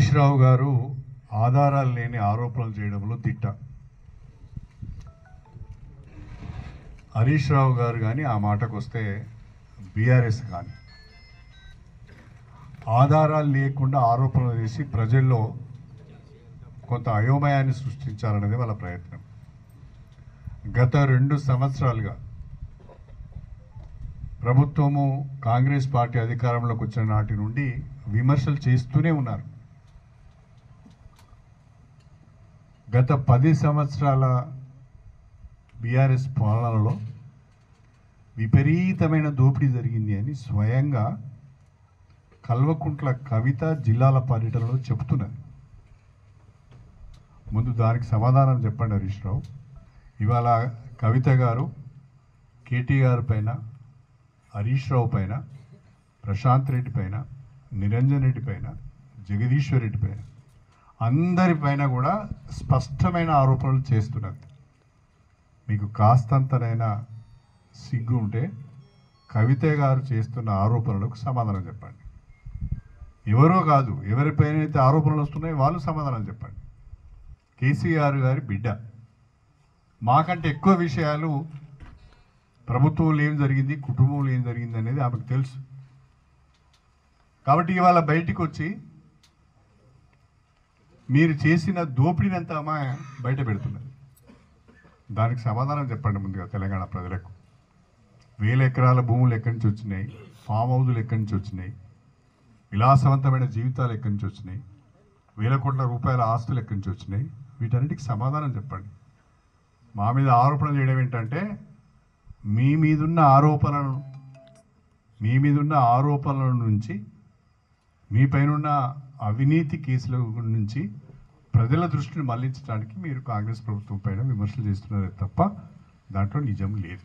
హరీష్ రావు గారు ఆధారాలు లేని ఆరోపణలు చేయడంలో తిట్ట. హరీష్ రావు గారు కానీ ఆ మాటకు వస్తే బీఆర్ఎస్ కానీ ఆధారాలు లేకుండా ఆరోపణలు చేసి ప్రజల్లో కొంత అయోమయాన్ని సృష్టించాలనేది వాళ్ళ ప్రయత్నం. గత 2 సంవత్సరాలుగా ప్రభుత్వము కాంగ్రెస్ పార్టీ అధికారంలోకి వచ్చిన నాటి నుండి విమర్శలు చేస్తూనే ఉన్నారు. గత 10 సంవత్సరాల బీఆర్ఎస్ పాలనలో విపరీతమైన దోపిడీ జరిగింది అని స్వయంగా కల్వకుంట్ల కవిత జిల్లాల పర్యటనలో చెబుతున్నది. ముందు దానికి సమాధానం చెప్పండి హరీష్ రావు. ఇవాళ కవిత గారు కేటీఆర్ పైన, హరీష్ రావు పైన, ప్రశాంత్ రెడ్డి పైన, నిరంజన్ రెడ్డి పైన, జగదీశ్వర్ రెడ్డి పైన, అందరిపైన కూడా స్పష్టమైన ఆరోపణలు చేస్తున్నది. మీకు కాస్తంతనైనా సిగ్గు ఉంటే కవిత గారు చేస్తున్న ఆరోపణలకు సమాధానం చెప్పండి. ఎవరో కాదు, ఎవరిపైన అయితే ఆరోపణలు వస్తున్నాయో వాళ్ళు సమాధానం చెప్పండి. కేసీఆర్ గారి బిడ్డ, మాకంటే ఎక్కువ విషయాలు ప్రభుత్వంలో ఏం జరిగింది, కుటుంబంలో ఏం జరిగింది అనేది ఆమెకు తెలుసు. కాబట్టి ఇవాళ బయటికి వచ్చి మీరు చేసిన దోపిడీనంతా ఆమె బయట పెడుతున్నది. దానికి సమాధానం చెప్పండి ముందుగా తెలంగాణ ప్రజలకు. 1000 ఎకరాల భూములు ఎక్కడి నుంచి వచ్చినాయి, ఫామ్ హౌజులు ఎక్కడి నుంచి వచ్చినాయి, విలాసవంతమైన జీవితాలు ఎక్కడి నుంచి వచ్చినాయి, 1000 కోట్ల రూపాయల ఆస్తులు ఎక్కడి నుంచి వచ్చినాయి, వీటన్నిటికి సమాధానం చెప్పండి. మా మీద ఆరోపణలు చేయడం ఏంటంటే మీ మీదున్న ఆరోపణల నుంచి, మీ పైన అవినీతి కేసుల నుంచి ప్రజల దృష్టిని మళ్లించడానికి మీరు కాంగ్రెస్ ప్రభుత్వం పైన విమర్శలు చేస్తున్నారే తప్ప దాంట్లో నిజం లేదు.